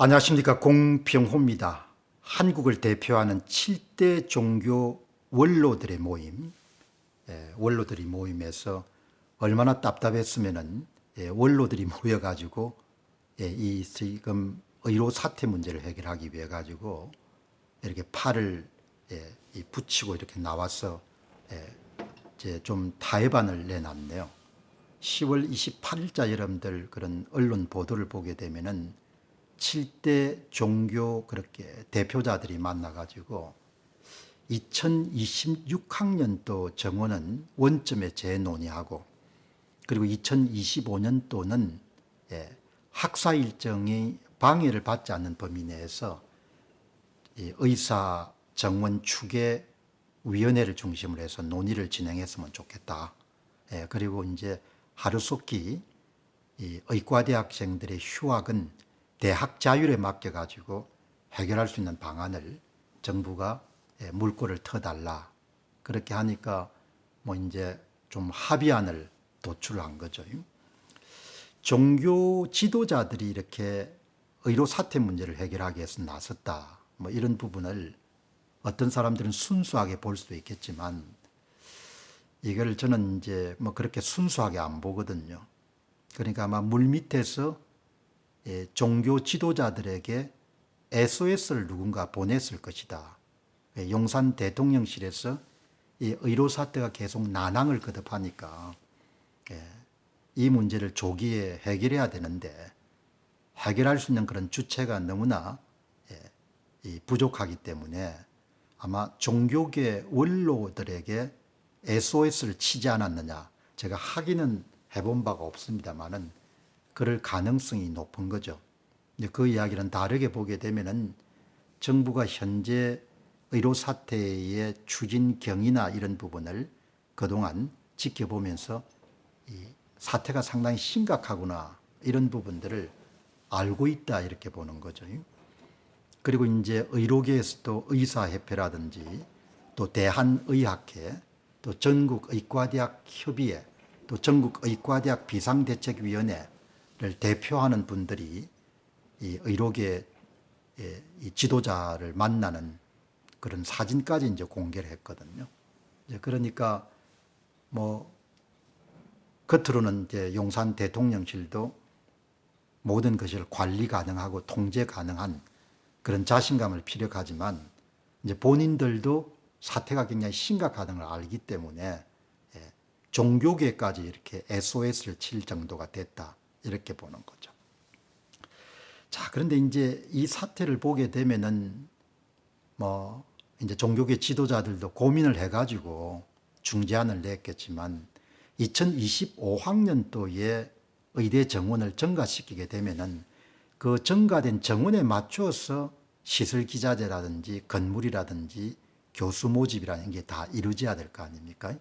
안녕하십니까. 공병호입니다. 한국을 대표하는 7대 종교 원로들의 모임, 원로들이 모임에서 얼마나 답답했으면은 원로들이 모여가지고 이 지금 의료 사태 문제를 해결하기 위해 가지고 이렇게 팔을 붙이고 이렇게 나와서 이제 좀 타협안을 내놨네요. 10월 28일자 여러분들 그런 언론 보도를 보게 되면은 7대 종교 그렇게 대표자들이 만나가지고 2026학년도 정원은 원점에 재논의하고, 그리고 2025년도는 학사 일정이 방해를 받지 않는 범위 내에서 이 의사 정원 추계 위원회를 중심으로 해서 논의를 진행했으면 좋겠다. 그리고 이제 하루속히 이 의과대학생들의 휴학은 대학 자율에 맡겨가지고 해결할 수 있는 방안을 정부가 물꼬를 터달라. 그렇게 하니까 뭐 이제 좀 합의안을 도출한 거죠. 종교 지도자들이 이렇게 의료 사태 문제를 해결하기 위해서 나섰다. 뭐 이런 부분을 어떤 사람들은 순수하게 볼 수도 있겠지만, 이걸 저는 이제 뭐 그렇게 순수하게 안 보거든요. 그러니까 아마 물밑에서 종교 지도자들에게 SOS를 누군가 보냈을 것이다. 용산 대통령실에서 이 의료 사태가 계속 난항을 거듭하니까 이 문제를 조기에 해결해야 되는데, 해결할 수 있는 그런 주체가 너무나 부족하기 때문에 아마 종교계 원로들에게 SOS를 치지 않았느냐. 제가 확인은 해본 바가 없습니다만은 그럴 가능성이 높은 거죠. 그 이야기는 다르게 보게 되면은 정부가 현재 의료 사태의 추진경이나 이런 부분을 그동안 지켜보면서 이 사태가 상당히 심각하구나 이런 부분들을 알고 있다 이렇게 보는 거죠. 그리고 이제 의료계에서도 의사협회라든지 또 대한의학회 또 전국의과대학 협의회 또 전국의과대학 비상대책위원회를 대표하는 분들이 이 의료계 이 지도자를 만나는 그런 사진까지 이제 공개를 했거든요. 이제 그러니까 뭐 겉으로는 이제 용산 대통령실도 모든 것을 관리 가능하고 통제 가능한 그런 자신감을 피력하지만, 이제 본인들도 사태가 굉장히 심각하다는 걸 알기 때문에 종교계까지 이렇게 SOS를 칠 정도가 됐다 이렇게 보는 거죠. 자, 그런데 이제 이 사태를 보게 되면은 뭐 이제 종교계 지도자들도 고민을 해가지고 중재안을 냈겠지만, 2025학년도에 의대 정원을 증가시키게 되면은 그 증가된 정원에 맞춰서 시설 기자재라든지 건물이라든지 교수 모집이라는 게 다 이루어져야 될 거 아닙니까?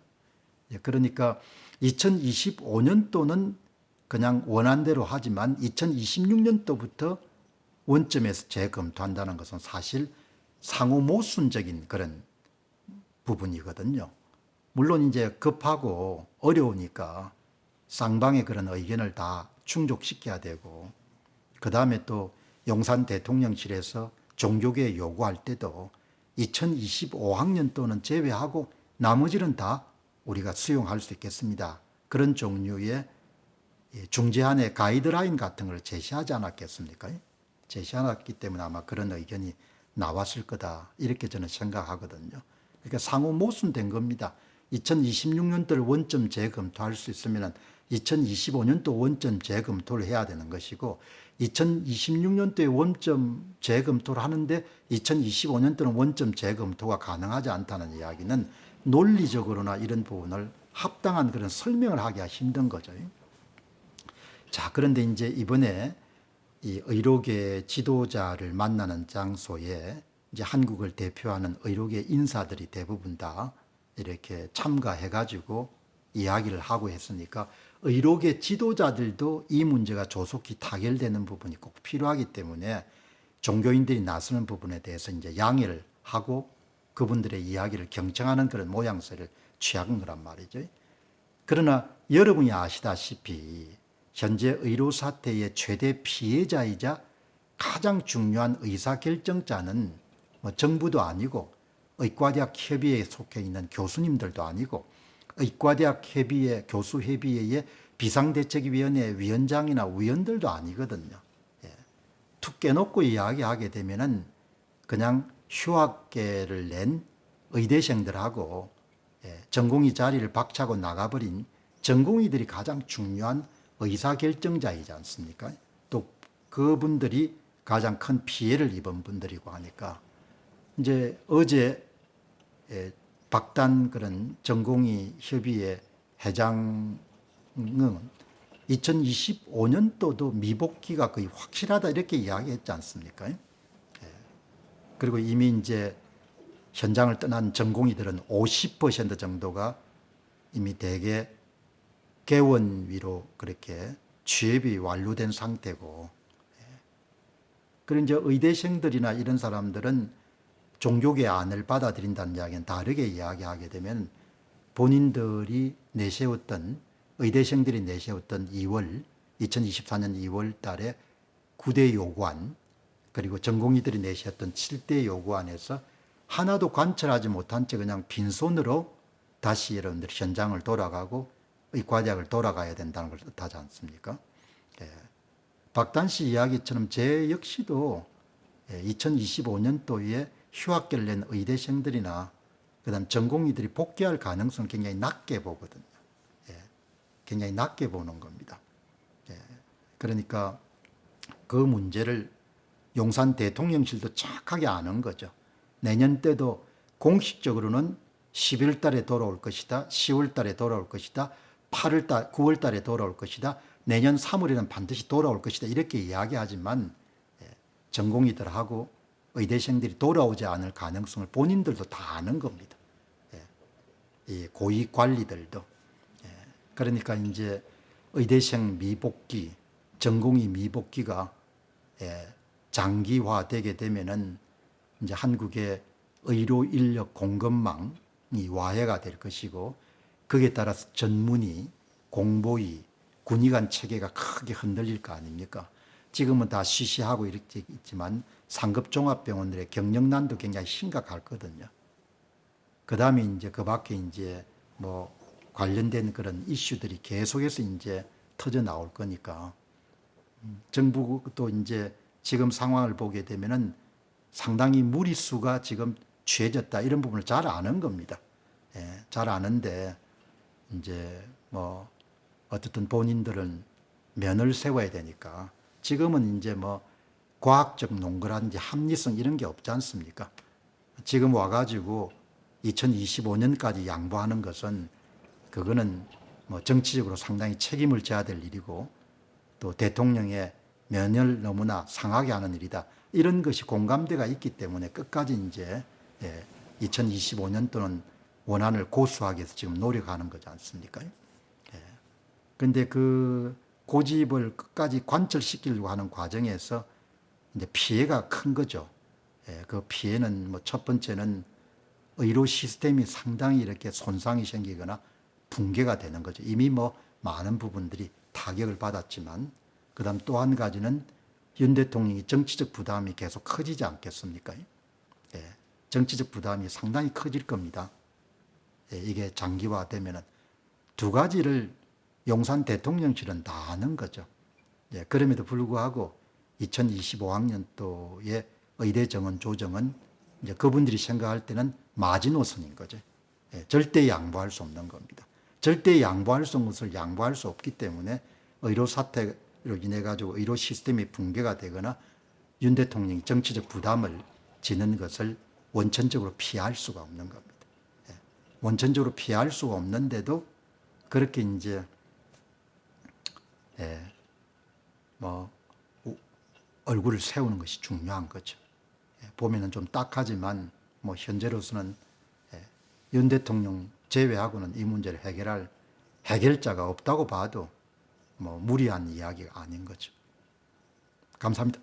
그러니까 2025년도는 그냥 원안대로 하지만 2026년도부터 원점에서 재검토한다는 것은 사실 상호 모순적인 그런 부분이거든요. 물론 이제 급하고 어려우니까 쌍방의 그런 의견을 다 충족시켜야 되고, 그 다음에 또 용산 대통령실에서 종교계 요구할 때도 2025학년도는 제외하고 나머지는 다 우리가 수용할 수 있겠습니다. 그런 종류의 중재안의 가이드라인 같은 걸 제시하지 않았겠습니까? 제시하기 때문에 아마 그런 의견이 나왔을 거다 이렇게 저는 생각하거든요. 그러니까 상호 모순된 겁니다. 2026년도를 원점 재검토할 수 있으면 2025년도 원점 재검토를 해야 되는 것이고, 2026년도에 원점 재검토를 하는데 2025년도는 원점 재검토가 가능하지 않다는 이야기는 논리적으로나 이런 부분을 합당한 그런 설명을 하기가 힘든 거죠. 자, 그런데 이제 이번에 이 의료계 지도자를 만나는 장소에 이제 한국을 대표하는 의료계 인사들이 대부분 다 이렇게 참가해가지고 이야기를 하고 했으니까, 의료계 지도자들도 이 문제가 조속히 타결되는 부분이 꼭 필요하기 때문에 종교인들이 나서는 부분에 대해서 이제 양해를 하고 그분들의 이야기를 경청하는 그런 모양새를 취한 거란 말이죠. 그러나 여러분이 아시다시피 현재 의료 사태의 최대 피해자이자 가장 중요한 의사결정자는 뭐 정부도 아니고 의과대학 협의회에 속해 있는 교수님들도 아니고 의과대학 협의회, 교수협의회의 비상대책위원회 위원장이나 위원들도 아니거든요. 툭 깨놓고 이야기하게 되면은 그냥 휴학계를 낸 의대생들하고 전공의 자리를 박차고 나가버린 전공의들이 가장 중요한 의사결정자이지 않습니까? 또 그분들이 가장 큰 피해를 입은 분들이고 하니까 이제 어제 박단 그런 전공의 협의회 회장은 2025년도도 미복귀가 거의 확실하다 이렇게 이야기했지 않습니까? 그리고 이미 이제 현장을 떠난 전공의들은 50% 정도가 이미 대개 개원위로 그렇게 취업이 완료된 상태고, 그리고 이제 의대생들이나 이런 사람들은 종교계 안을 받아들인다는 이야기는 다르게 이야기하게 되면 본인들이 내세웠던 의대생들이 내세웠던 2024년 2월 달에 9대 요구안 그리고 전공의들이 내세웠던 7대 요구안에서 하나도 관철하지 못한 채 그냥 빈손으로 다시 여러분들 현장을 돌아가고 의과대학을 돌아가야 된다는 걸 뜻하지 않습니까? 박단 씨 이야기처럼 제 역시도 2025년도에 휴학계를 낸 의대생들이나 그다음 전공의들이 복귀할 가능성 굉장히 낮게 보거든요. 굉장히 낮게 보는 겁니다. 그러니까 그 문제를 용산 대통령실도 정확하게 아는 거죠. 내년 때도 공식적으로는 11월 달에 돌아올 것이다. 10월 달에 돌아올 것이다. 8월 달, 9월 달에 돌아올 것이다. 내년 3월에는 반드시 돌아올 것이다. 이렇게 이야기하지만 전공의들하고 의대생들이 돌아오지 않을 가능성을 본인들도 다 아는 겁니다. 이 고위 관리들도. 그러니까 이제 의대생 미복귀, 전공의 미복귀가 장기화되게 되면은 이제 한국의 의료 인력 공급망이 와해가 될 것이고, 거기에 따라서 전문의, 공보의, 군의관 체계가 크게 흔들릴 거 아닙니까? 지금은 다 쉬쉬하고 이렇게 있지만 상급 종합병원들의 경영난도 굉장히 심각하거든요. 그 다음에 이제 그 밖에 이제 뭐 관련된 그런 이슈들이 계속해서 이제 터져 나올 거니까 정부도 이제 지금 상황을 보게 되면은 상당히 무리수가 지금 취해졌다 이런 부분을 잘 아는 겁니다. 잘 아는데 이제 뭐 어쨌든 본인들은 면을 세워야 되니까 지금은 이제 뭐 과학적 논거라든지 합리성 이런 게 없지 않습니까? 지금 와가지고 2025년까지 양보하는 것은 그거는 뭐 정치적으로 상당히 책임을 져야 될 일이고 또 대통령의 면을 너무나 상하게 하는 일이다. 이런 것이 공감대가 있기 때문에 끝까지 이제 2025년도는 원안을 고수하기 위해서 지금 노력하는 거지 않습니까? 그런데 그 고집을 끝까지 관철시키려고 하는 과정에서 이제 피해가 큰 거죠. 그 피해는 뭐 첫 번째는 의료 시스템이 상당히 이렇게 손상이 생기거나 붕괴가 되는 거죠. 이미 뭐 많은 부분들이 타격을 받았지만, 그 다음 또 한 가지는 윤 대통령이 정치적 부담이 계속 커지지 않겠습니까? 정치적 부담이 상당히 커질 겁니다. 이게 장기화되면은 두 가지를 용산 대통령실은 다 아는 거죠. 그럼에도 불구하고 2025학년도의 의대 정원 조정은 이제 그분들이 생각할 때는 마지노선인 거죠. 절대 양보할 수 없는 겁니다. 절대 양보할 수 없는 것을 양보할 수 없기 때문에 의료 사태로 인해 가지고 의료 시스템이 붕괴가 되거나 윤 대통령이 정치적 부담을 지는 것을 원천적으로 피할 수가 없는 겁니다. 원천적으로 피할 수가 없는데도 그렇게 이제 뭐 얼굴을 세우는 것이 중요한 거죠. 보면은 좀 딱하지만 뭐 현재로서는 윤 대통령 제외하고는 이 문제를 해결할 해결자가 없다고 봐도 뭐 무리한 이야기가 아닌 거죠. 감사합니다.